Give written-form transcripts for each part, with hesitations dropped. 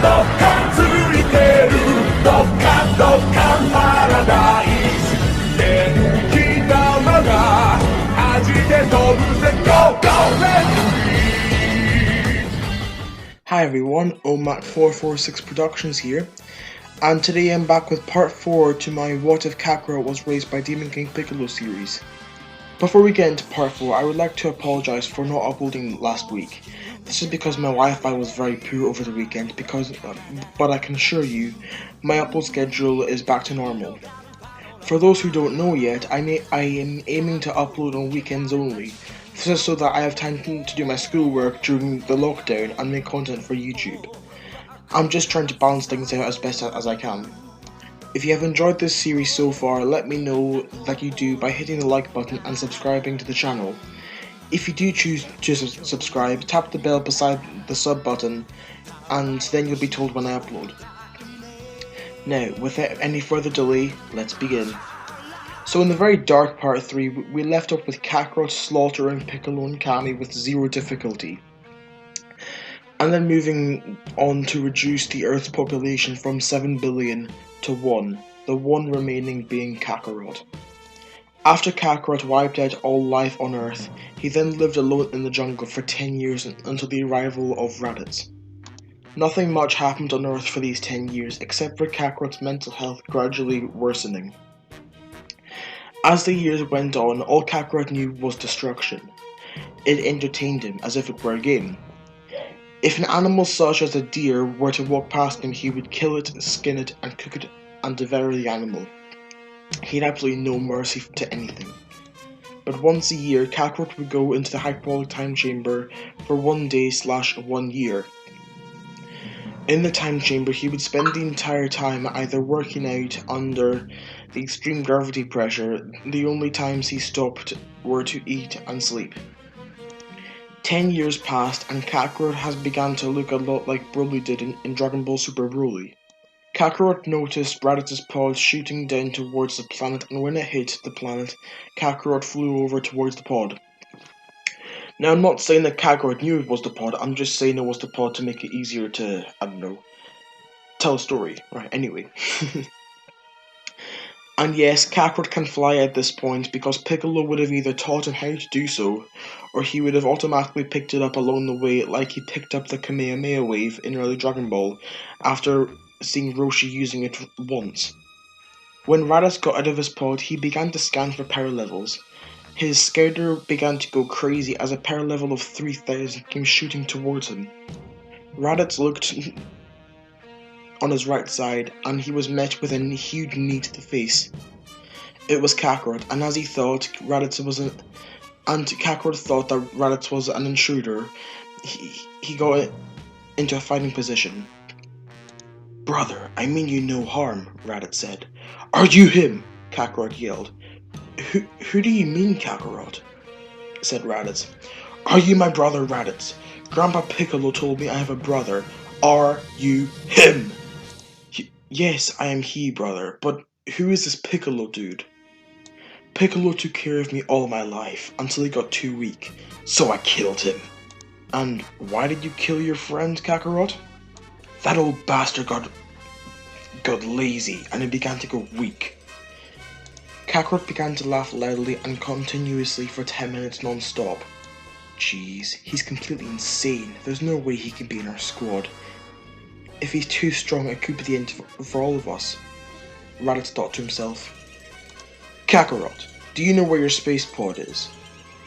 どっかついてるどっかパラダイス元気玉が弾け飛ぶぜ Go Go Let's Hi everyone, OMAC446 Productions here, and today I'm back with part 4 to my What If Kakarot Was Raised by Demon King Piccolo series. Before we get into part 4, I would like to apologise for not uploading last week. This is because my Wi-Fi was very poor over the weekend, but I can assure you, my upload schedule is back to normal. For those who don't know yet, I am aiming to upload on weekends only. This is so that I have time to do my schoolwork during the lockdown and make content for YouTube. I'm just trying to balance things out as best as I can. If you have enjoyed this series so far, let me know that you do by hitting the like button and subscribing to the channel. If you do choose to subscribe, tap the bell beside the sub button and then you'll be told when I upload. Now, without any further delay, let's begin. So in the very dark part 3, we left up with Kakarot slaughtering Piccolo and Kami with 0 difficulty. And then moving on to reduce the Earth's population from 7 billion to 1, the one remaining being Kakarot. After Kakarot wiped out all life on Earth, he then lived alone in the jungle for 10 years until the arrival of Raditz. Nothing much happened on Earth for these 10 years except for Kakarot's mental health gradually worsening. As the years went on, all Kakarot knew was destruction. It entertained him as if it were a game. If an animal such as a deer were to walk past him, he would kill it, skin it, and cook it and devour the animal. He had absolutely no mercy to anything. But once a year, Kakarot would go into the hyperbolic time chamber for 1 day/1 year. In the time chamber, he would spend the entire time either working out under the extreme gravity pressure. The only times he stopped were to eat and sleep. 10 years passed and Kakarot has begun to look a lot like Broly did in Dragon Ball Super Broly. Kakarot noticed Raditz's pod shooting down towards the planet, and when it hit the planet, Kakarot flew over towards the pod. Now, I'm not saying that Kakarot knew it was the pod, I'm just saying it was the pod to make it easier to, tell a story. Right, anyway. And yes, Kakarot can fly at this point because Piccolo would have either taught him how to do so, or he would have automatically picked it up along the way like he picked up the Kamehameha wave in early Dragon Ball after seeing Roshi using it once. When Raditz got out of his pod, he began to scan for power levels. His scouter began to go crazy as a power level of 3000 came shooting towards him. Raditz looked on his right side and he was met with a huge knee to the face. It was Kakarot, and as he thought Kakarot thought that Raditz was an intruder, he got into a fighting position. "Brother, I mean you no harm," Raditz said. "Are you him?" Kakarot yelled. Who do you mean, Kakarot?" said Raditz. "Are you my brother Raditz? Grandpa Piccolo told me I have a brother. Are you him?" "Yes, I am he, brother, but who is this Piccolo dude?" "Piccolo took care of me all my life, until he got too weak, so I killed him." "And why did you kill your friend, Kakarot?" "That old bastard got lazy, and he began to go weak." Kakarot began to laugh loudly and continuously for 10 minutes non-stop. "Jeez, he's completely insane. There's no way he can be in our squad. If he's too strong, it could be the end for all of us," Raditz thought to himself. "Kakarot, do you know where your space pod is?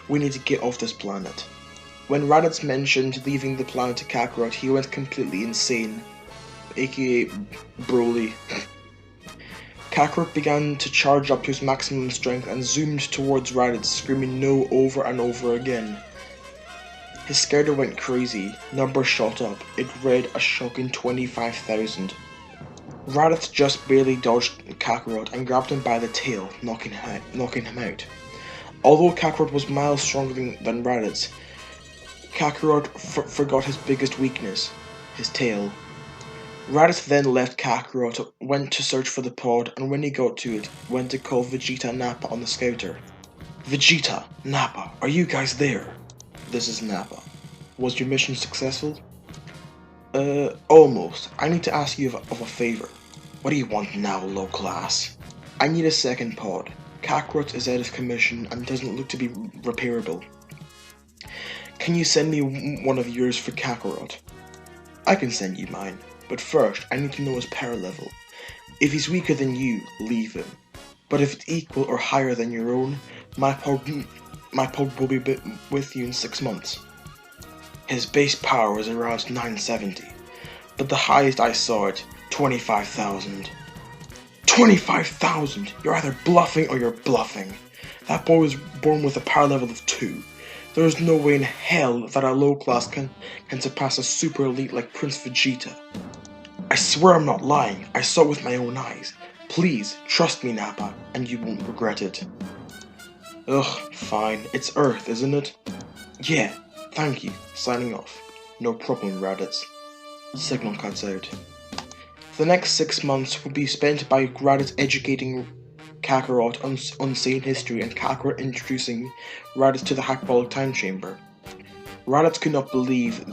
We need to get off this planet." When Raditz mentioned leaving the planet to Kakarot, he went completely insane, aka Broly. Kakarot began to charge up to his maximum strength and zoomed towards Raditz, screaming no over and over again. His scouter went crazy, numbers shot up, it read a shocking 25,000. Raditz just barely dodged Kakarot and grabbed him by the tail, knocking him out. Although Kakarot was miles stronger than Raditz, Kakarot forgot his biggest weakness, his tail. Raditz then left Kakarot, went to search for the pod, and when he got to it, went to call Vegeta and Nappa on the scouter. "Vegeta, Nappa, are you guys there?" "This is Nappa. Was your mission successful?" Almost. I need to ask you of a favor. What do you want now, low class? I need a second pod. Kakarot is out of commission and doesn't look to be repairable. Can you send me one of yours for Kakarot? I can send you mine, but first I need to know his power level. If he's weaker than you, leave him. But if it's equal or higher than your own, my pod will be with you in 6 months. His base power is around 970, but the highest I saw it, 25,000. 25,000! You're either bluffing or you're bluffing. That boy was born with a power level of 2. There is no way in hell that a low class can surpass a super elite like Prince Vegeta. I swear I'm not lying, I saw it with my own eyes. Please, trust me, Nappa, and you won't regret it. Ugh, fine, it's Earth, isn't it? Yeah, thank you, signing off. No problem, Raditz. Signal cuts out. The next 6 months would be spent by Raditz educating Kakarot on Saiyan history and Kakarot introducing Raditz to the Hackball Time Chamber. Raditz could not believe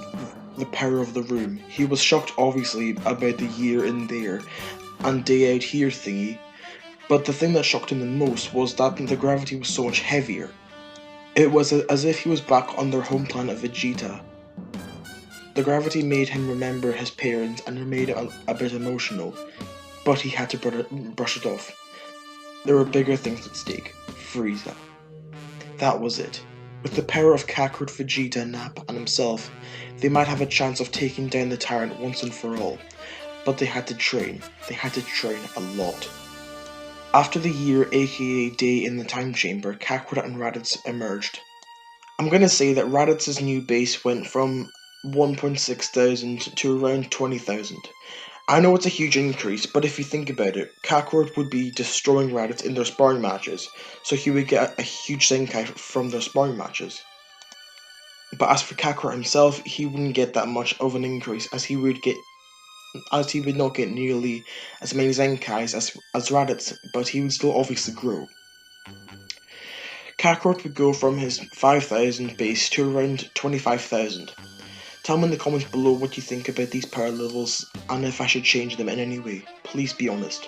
the power of the room. He was shocked obviously about the year in there and day out here thingy, but the thing that shocked him the most was that the gravity was so much heavier. It was as if he was back on their home planet Vegeta. The gravity made him remember his parents and it made him a bit emotional, but he had to brush it off. There were bigger things at stake. Frieza. That was it. With the power of Kakarot, Vegeta, Nappa, and himself, they might have a chance of taking down the tyrant once and for all. But they had to train. They had to train a lot. After the year, aka day in the time chamber, Kakarot and Raditz emerged. I'm gonna say that Raditz's new base went from 1.6 thousand to around 20,000. I know it's a huge increase, but if you think about it, Kakarot would be destroying Raditz in their sparring matches, so he would get a huge Zenkai from their sparring matches. But as for Kakarot himself, he wouldn't get that much of an increase, as he would not get nearly as many Zenkais as Raditz, but he would still obviously grow. Kakarot would go from his 5,000 base to around 25,000. Tell me in the comments below what you think about these power levels and if I should change them in any way. Please be honest.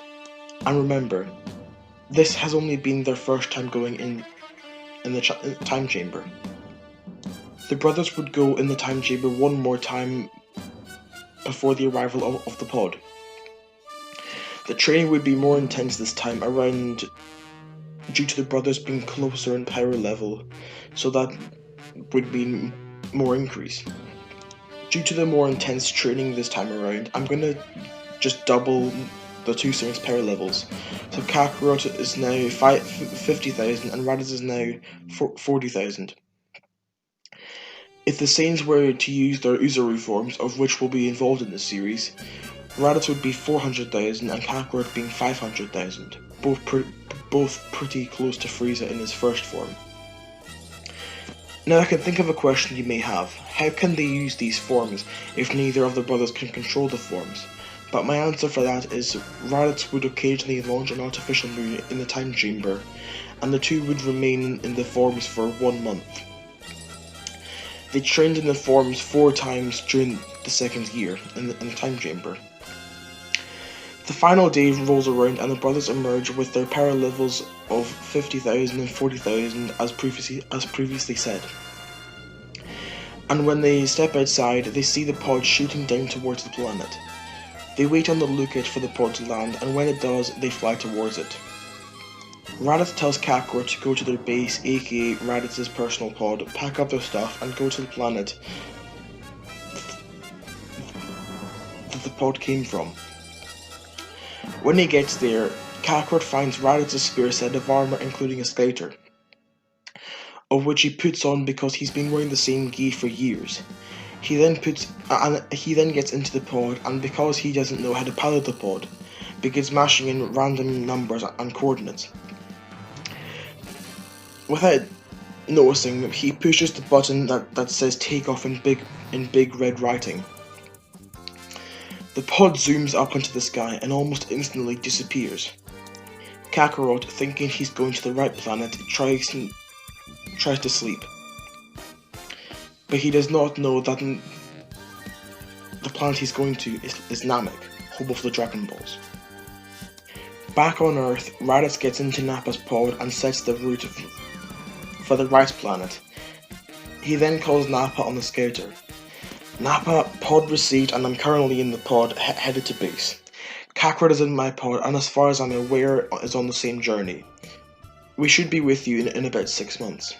And remember, this has only been their first time going in the time chamber. The brothers would go in the time chamber one more time before the arrival of the pod. The training would be more intense this time around due to the brothers being closer in power level, so that would be more increase. Due to the more intense training this time around, I'm gonna just double the two Saiyans power levels. So Kakarot is now 50,000 and Raditz is now 40,000. If the Saiyans were to use their Uzaru forms, of which will be involved in this series, Raditz would be 400,000 and Kakarot being 500,000, both pretty close to Frieza in his first form. Now I can think of a question you may have. How can they use these forms if neither of the brothers can control the forms? But my answer for that is Raditz would occasionally launch an artificial moon in the time chamber, and the two would remain in the forms for 1 month. They trained in the forms 4 times during the second year in the time chamber. The final day rolls around and the brothers emerge with their power levels of 50,000 and 40,000 as previously said. And when they step outside, they see the pod shooting down towards the planet. They wait on the lookout for the pod to land, and when it does, they fly towards it. Raditz tells Kakarot to go to their base, aka Raditz's personal pod, pack up their stuff, and go to the planet that the pod came from. When he gets there, Kakarot finds Raditz's spare set of armor, including a skater, of which he puts on because he's been wearing the same gi for years. He then gets into the pod, and because he doesn't know how to pilot the pod, begins mashing in random numbers and coordinates. Without noticing, he pushes the button that says takeoff in big red writing. The pod zooms up into the sky and almost instantly disappears. Kakarot, thinking he's going to the right planet, tries to sleep. But he does not know that the planet he's going to is Namek, home of the Dragon Balls. Back on Earth, Raditz gets into Nappa's pod and sets the route for the rice planet. He then calls Nappa on the skater. Nappa, pod received, and I'm currently in the pod headed to base. Kakarot is in my pod and as far as I'm aware is on the same journey. We should be with you in about 6 months.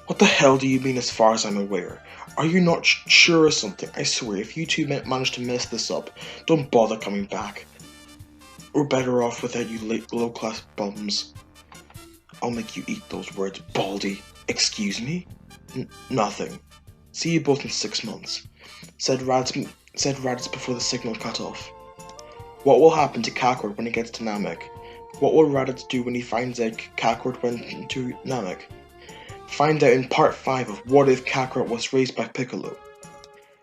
What the hell do you mean as far as I'm aware? Are you not sure or something? I swear, if you two manage to mess this up, don't bother coming back. We're better off without you low-class bums. I'll make you eat those words, Baldy. Excuse me? Nothing. See you both in 6 months, said Raditz before the signal cut off. What will happen to Kakarot when he gets to Namek? What will Raditz do when he finds out Kakarot went to Namek? Find out in part 5 of What If Kakarot Was Raised by Piccolo.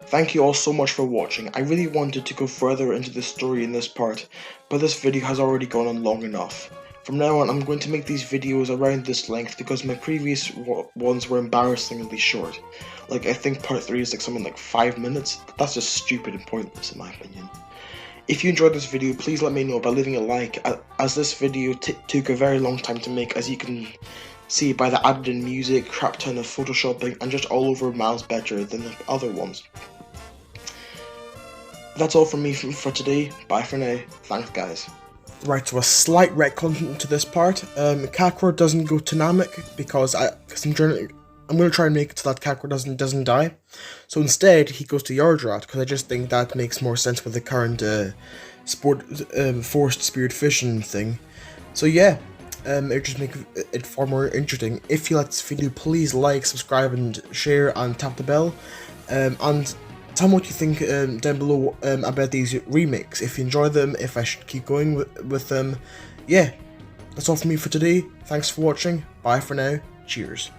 Thank you all so much for watching. I really wanted to go further into the story in this part, but this video has already gone on long enough. From now on, I'm going to make these videos around this length because my previous ones were embarrassingly short. Like, I think part 3 is like something like 5 minutes. That's just stupid and pointless in my opinion. If you enjoyed this video, please let me know by leaving a like, as this video took a very long time to make, as you can see by the added in music, crap ton of photoshopping, and just all over miles better than the other ones. That's all from me for today. Bye for now. Thanks, guys. Right, so a slight retcon to this part. Kakarot doesn't go to Namek because I'm going to try and make it so that Kakarot doesn't die. So instead, he goes to Yardrat because I just think that makes more sense with the current forced spirit fission thing. So yeah, it just makes it far more interesting. If you like this video, please like, subscribe, and share, and tap the bell. And tell me what you think down below about these remakes. If you enjoy them, if I should keep going with them. Yeah, that's all from me for today. Thanks for watching. Bye for now. Cheers.